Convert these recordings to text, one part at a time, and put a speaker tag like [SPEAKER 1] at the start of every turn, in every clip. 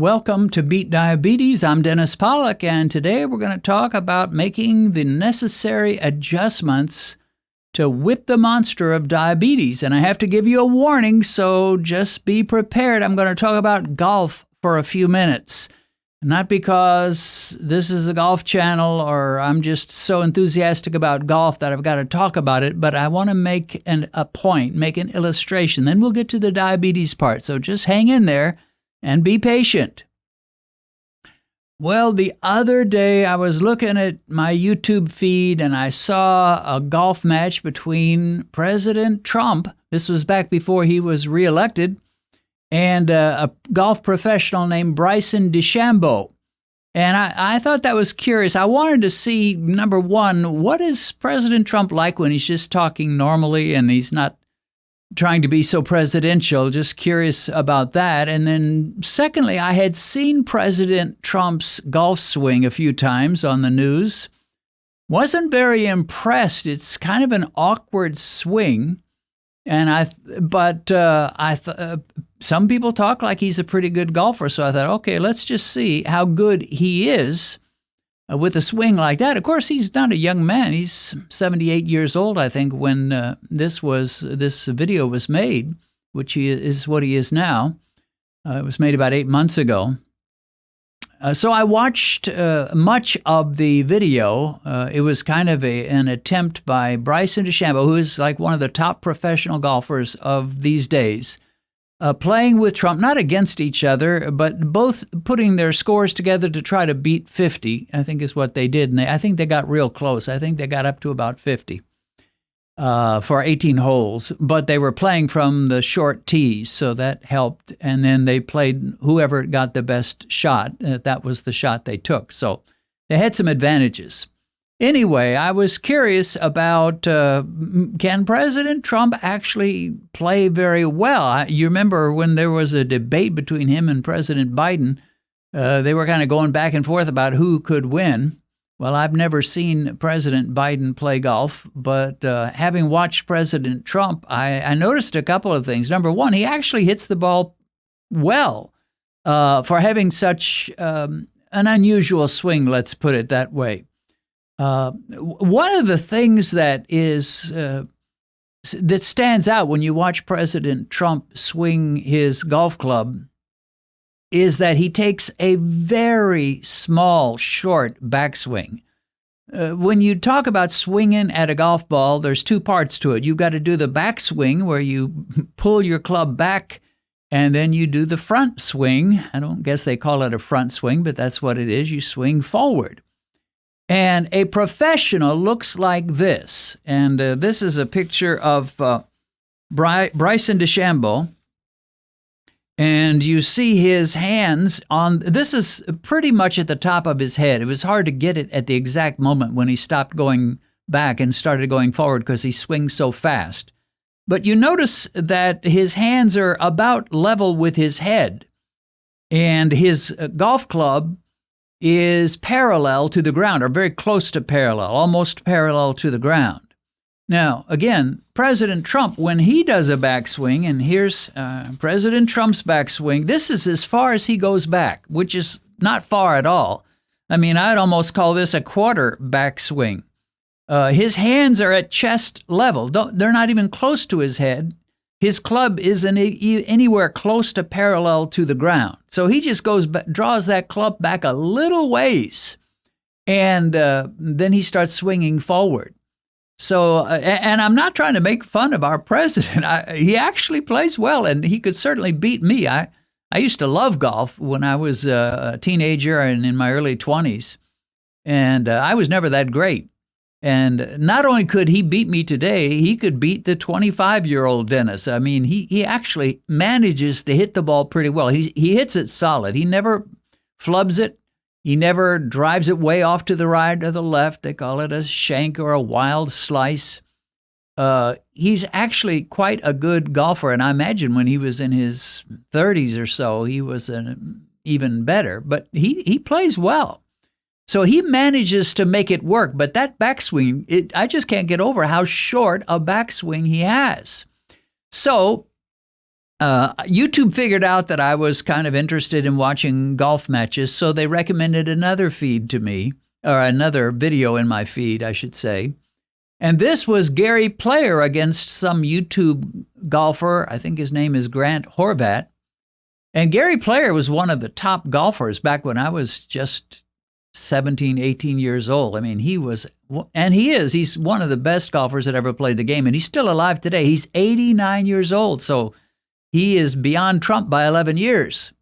[SPEAKER 1] Welcome to Beat Diabetes. I'm Dennis Pollock, and today we're going to talk about making the necessary adjustments to whip the monster of diabetes. And I have to give you a warning, so just be prepared. I'm going to talk about golf for a few minutes. Not because this is a golf channel or I'm just so enthusiastic about golf that I've got to talk about it, but I want to make a point, make an illustration. Then we'll get to the diabetes part. So just hang in there and be patient. Well, the other day I was looking at my YouTube feed and I saw a golf match between President Trump, this was back before he was reelected, and a golf professional named Bryson DeChambeau. And I thought that was curious. I wanted to see, number one, what is President Trump like when he's just talking normally and he's not trying to be so presidential? Just curious about that. And then secondly, I had seen President Trump's golf swing a few times on the news. Wasn't very impressed. It's kind of an awkward swing. And some people talk like he's a pretty good golfer. So I thought, okay, let's just see how good he is with a swing like that. Of course, he's not a young man. He's 78 years old, I think, when this video was made, which is what he is now. It was made about 8 months ago. So I watched much of the video. It was kind of an attempt by Bryson DeChambeau, who is like one of the top professional golfers of these days, playing with Trump, not against each other, but both putting their scores together to try to beat 50, I think is what they did. And I think they got real close. I think they got up to about 50 for 18 holes. But they were playing from the short tees, so that helped. And then they played whoever got the best shot. That was the shot they took. So they had some advantages. Anyway, I was curious about can President Trump actually play very well? You remember when there was a debate between him and President Biden, they were kind of going back and forth about who could win. Well, I've never seen President Biden play golf, but having watched President Trump, I noticed a couple of things. Number one, he actually hits the ball well for having such an unusual swing, let's put it that way. One of the things that stands out when you watch President Trump swing his golf club is that he takes a very small, short backswing. When you talk about swinging at a golf ball, there's two parts to it. You've got to do the backswing where you pull your club back, and then you do the front swing. I don't guess they call it a front swing, but that's what it is. You swing forward. And a professional looks like this. And this is a picture of Bryson DeChambeau. And you see his hands on, this is pretty much at the top of his head. It was hard to get it at the exact moment when he stopped going back and started going forward because he swings so fast. But you notice that his hands are about level with his head. And his golf club is parallel to the ground, or very close to parallel, almost parallel to the ground. Now, again, President Trump, when he does a backswing, and here's President Trump's backswing, this is as far as he goes back, which is not far at all. I mean, I'd almost call this a quarter backswing. His hands are at chest level. They're not even close to his head. His club isn't anywhere close to parallel to the ground. So he just draws that club back a little ways, and then he starts swinging forward. So, and I'm not trying to make fun of our president. He actually plays well, and he could certainly beat me. I used to love golf when I was a teenager and in my early 20s, and I was never that great. And not only could he beat me today, he could beat the 25-year-old Dennis. I mean, he actually manages to hit the ball pretty well. He hits it solid. He never flubs it. He never drives it way off to the right or the left. They call it a shank or a wild slice. He's actually quite a good golfer, and I imagine when he was in his 30s or so, he was even better. But he plays well. So he manages to make it work, but that backswing, I just can't get over how short a backswing he has. So YouTube figured out that I was kind of interested in watching golf matches, so they recommended another feed to me, or another video in my feed, I should say. And this was Gary Player against some YouTube golfer. I think his name is Grant Horvat. And Gary Player was one of the top golfers back when I was just 17, 18 years old. I mean, he's one of the best golfers that ever played the game. And he's still alive today. He's 89 years old. So he is beyond Trump by 11 years.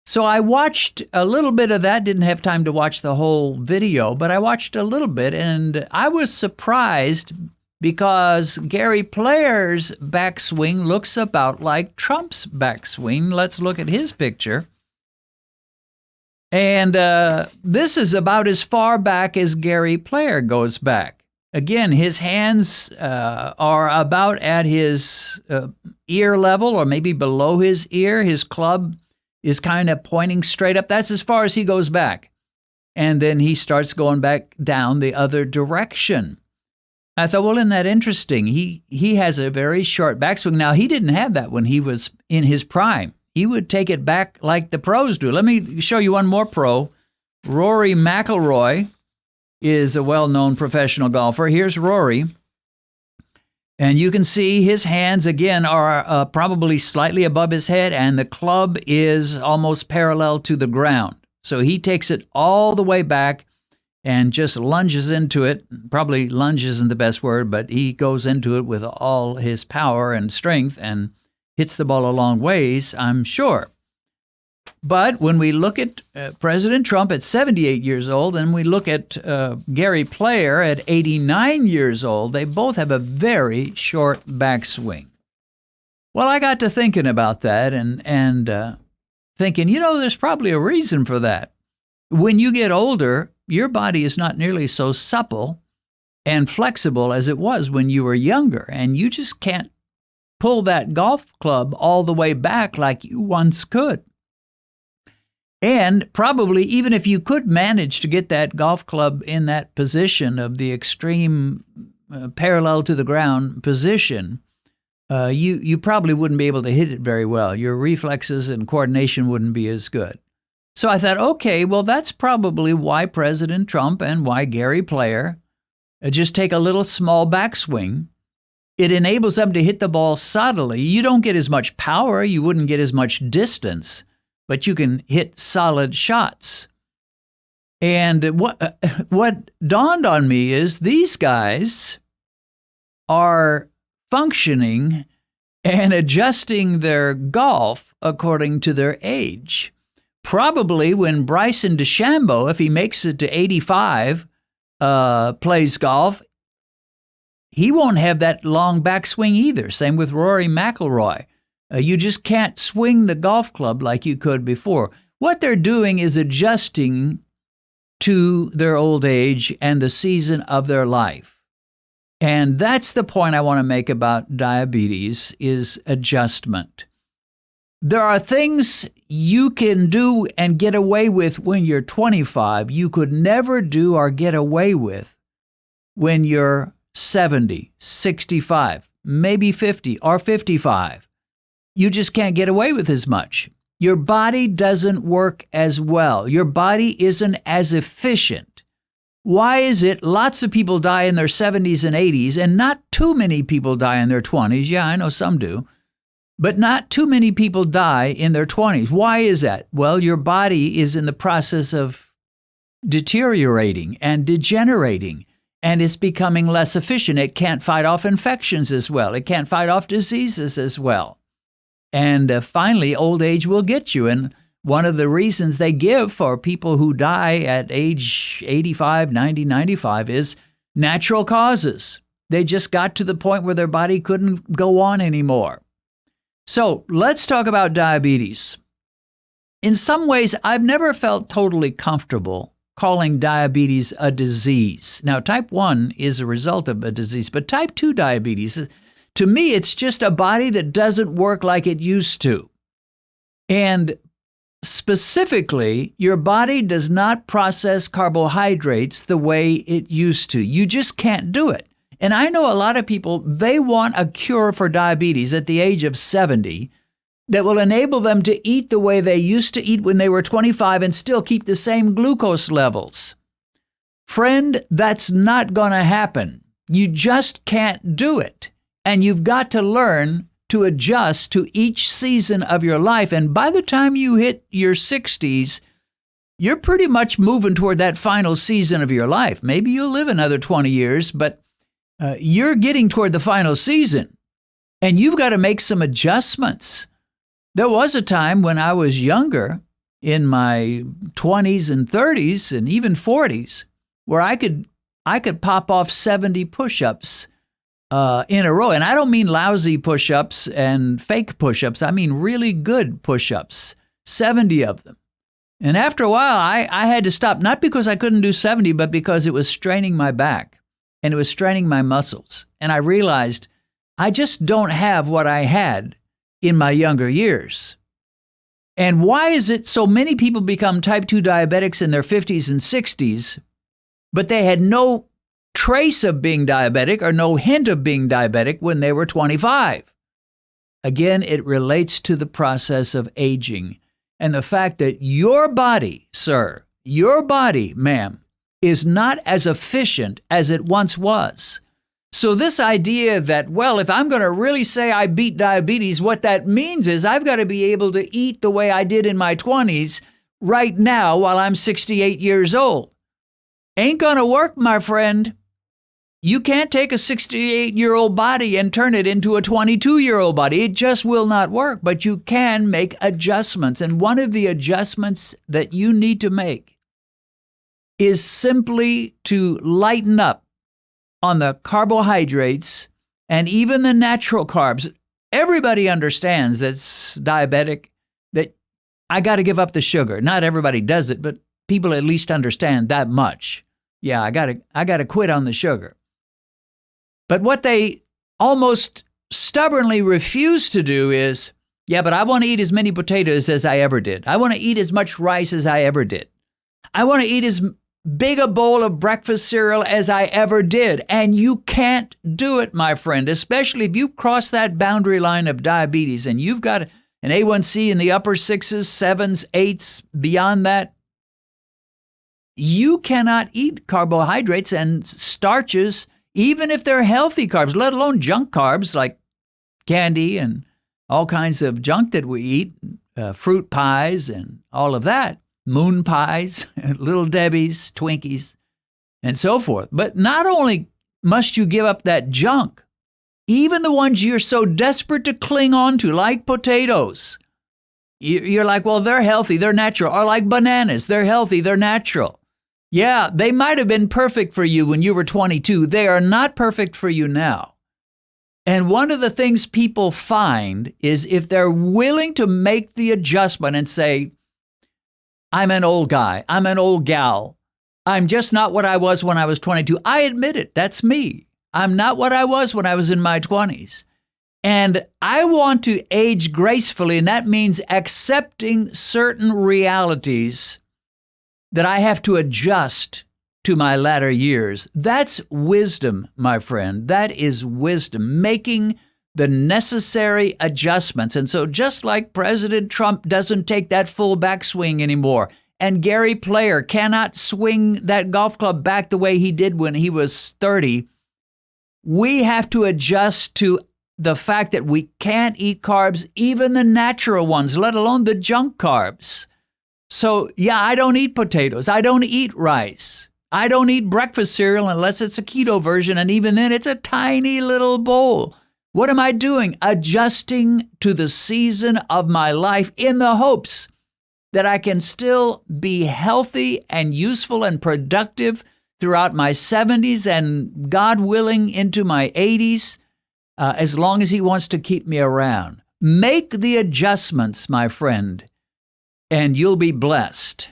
[SPEAKER 1] So I watched a little bit of that, didn't have time to watch the whole video, but I watched a little bit, and I was surprised because Gary Player's backswing looks about like Trump's backswing. Let's look at his picture. And this is about as far back as Gary Player goes back. Again, his hands are about at his ear level or maybe below his ear. His club is kind of pointing straight up. That's as far as he goes back. And then he starts going back down the other direction. I thought, well, isn't that interesting? He has a very short backswing. Now, he didn't have that when he was in his prime. He would take it back like the pros do. Let me show you one more pro. Rory McIlroy is a well-known professional golfer. Here's Rory. And you can see his hands, again, are probably slightly above his head, and the club is almost parallel to the ground. So he takes it all the way back and just lunges into it. Probably lunge isn't the best word, but he goes into it with all his power and strength and hits the ball a long ways, I'm sure. But when we look at President Trump at 78 years old and we look at Gary Player at 89 years old, they both have a very short backswing. Well, I got to thinking about that and thinking, there's probably a reason for that. When you get older, your body is not nearly so supple and flexible as it was when you were younger, and you just can't pull that golf club all the way back like you once could. And probably even if you could manage to get that golf club in that position of the extreme parallel to the ground position, you probably wouldn't be able to hit it very well. Your reflexes and coordination wouldn't be as good. So I thought, okay, well, that's probably why President Trump and why Gary Player just take a little small backswing. It enables them to hit the ball subtly. You don't get as much power. You wouldn't get as much distance, but you can hit solid shots. And what dawned on me is these guys are functioning and adjusting their golf according to their age. Probably when Bryson DeChambeau, if he makes it to 85, plays golf, he won't have that long backswing either. Same with Rory McIlroy. You just can't swing the golf club like you could before. What they're doing is adjusting to their old age and the season of their life. And that's the point I want to make about diabetes is adjustment. There are things you can do and get away with when you're 25 you could never do or get away with when you're 70, 65, maybe 50 or 55. You just can't get away with as much. Your body doesn't work as well. Your body isn't as efficient. Why is it lots of people die in their 70s and 80s and not too many people die in their 20s? Yeah, I know some do. But not too many people die in their 20s. Why is that? Well, your body is in the process of deteriorating and degenerating, and it's becoming less efficient. It can't fight off infections as well. It can't fight off diseases as well. And finally, old age will get you. And one of the reasons they give for people who die at age 85, 90, 95 is natural causes. They just got to the point where their body couldn't go on anymore. So let's talk about diabetes. In some ways, I've never felt totally comfortable calling diabetes a disease. Now, type 1 is a result of a disease, but type 2 diabetes, to me, it's just a body that doesn't work like it used to. And specifically, your body does not process carbohydrates the way it used to. You just can't do it. And I know a lot of people, they want a cure for diabetes at the age of 70, that will enable them to eat the way they used to eat when they were 25 and still keep the same glucose levels. Friend, that's not going to happen. You just can't do it. And you've got to learn to adjust to each season of your life. And by the time you hit your 60s, you're pretty much moving toward that final season of your life. Maybe you'll live another 20 years, but you're getting toward the final season. And you've got to make some adjustments. There was a time when I was younger, in my 20s and 30s and even 40s, where I could pop off 70 push-ups in a row. And I don't mean lousy push-ups and fake push-ups. I mean really good push-ups, 70 of them. And after a while, I had to stop, not because I couldn't do 70, but because it was straining my back and it was straining my muscles. And I realized I just don't have what I had in my younger years. And why is it so many people become type 2 diabetics in their 50s and 60s, but they had no trace of being diabetic or no hint of being diabetic when they were 25? Again, it relates to the process of aging and the fact that your body, sir, your body, ma'am, is not as efficient as it once was. So this idea that, well, if I'm going to really say I beat diabetes, what that means is I've got to be able to eat the way I did in my 20s right now while I'm 68 years old. Ain't going to work, my friend. You can't take a 68-year-old body and turn it into a 22-year-old body. It just will not work, but you can make adjustments. And one of the adjustments that you need to make is simply to lighten up on the carbohydrates and even the natural carbs. Everybody understands that's diabetic, that I got to give up the sugar. Not everybody does it, but people at least understand that much. Yeah, I got to quit on the sugar. But what they almost stubbornly refuse to do is, yeah, but I want to eat as many potatoes as I ever did. I want to eat as much rice as I ever did. I want to eat as big a bowl of breakfast cereal as I ever did. And you can't do it, my friend, especially if you cross that boundary line of diabetes and you've got an A1C in the upper 6s, 7s, 8s, beyond that. You cannot eat carbohydrates and starches, even if they're healthy carbs, let alone junk carbs like candy and all kinds of junk that we eat, fruit pies and all of that. Moon pies, Little Debbie's, Twinkies, and so forth. But not only must you give up that junk, even the ones you're so desperate to cling on to, like potatoes. You're like, well, they're healthy, they're natural. Or like bananas, they're healthy, they're natural. Yeah, they might have been perfect for you when you were 22. They are not perfect for you now. And one of the things people find is if they're willing to make the adjustment and say, I'm an old guy, I'm an old gal, I'm just not what I was when I was 22. I admit it, that's me. I'm not what I was when I was in my 20s. And I want to age gracefully, and that means accepting certain realities that I have to adjust to my latter years. That's wisdom, my friend. That is wisdom, making the necessary adjustments. And so just like President Trump doesn't take that full backswing anymore, and Gary Player cannot swing that golf club back the way he did when he was 30, we have to adjust to the fact that we can't eat carbs, even the natural ones, let alone the junk carbs. So, yeah, I don't eat potatoes. I don't eat rice. I don't eat breakfast cereal unless it's a keto version, and even then it's a tiny little bowl. What am I doing? Adjusting to the season of my life in the hopes that I can still be healthy and useful and productive throughout my 70s and, God willing, into my 80s, as long as He wants to keep me around. Make the adjustments, my friend, and you'll be blessed.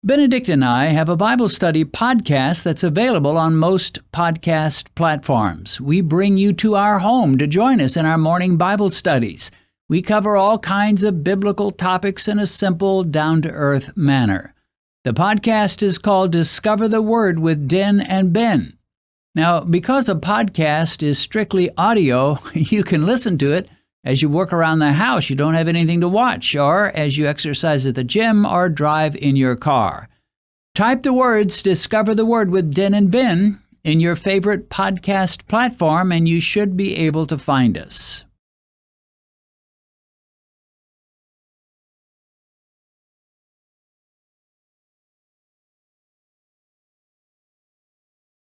[SPEAKER 1] Benedict and I have a Bible study podcast that's available on most podcast platforms. We bring you to our home to join us in our morning Bible studies. We cover all kinds of biblical topics in a simple, down-to-earth manner. The podcast is called Discover the Word with Den and Ben. Now, because a podcast is strictly audio, you can listen to it as you work around the house, you don't have anything to watch, or as you exercise at the gym or drive in your car. Type the words Discover the Word with Den and Ben in your favorite podcast platform, and you should be able to find us.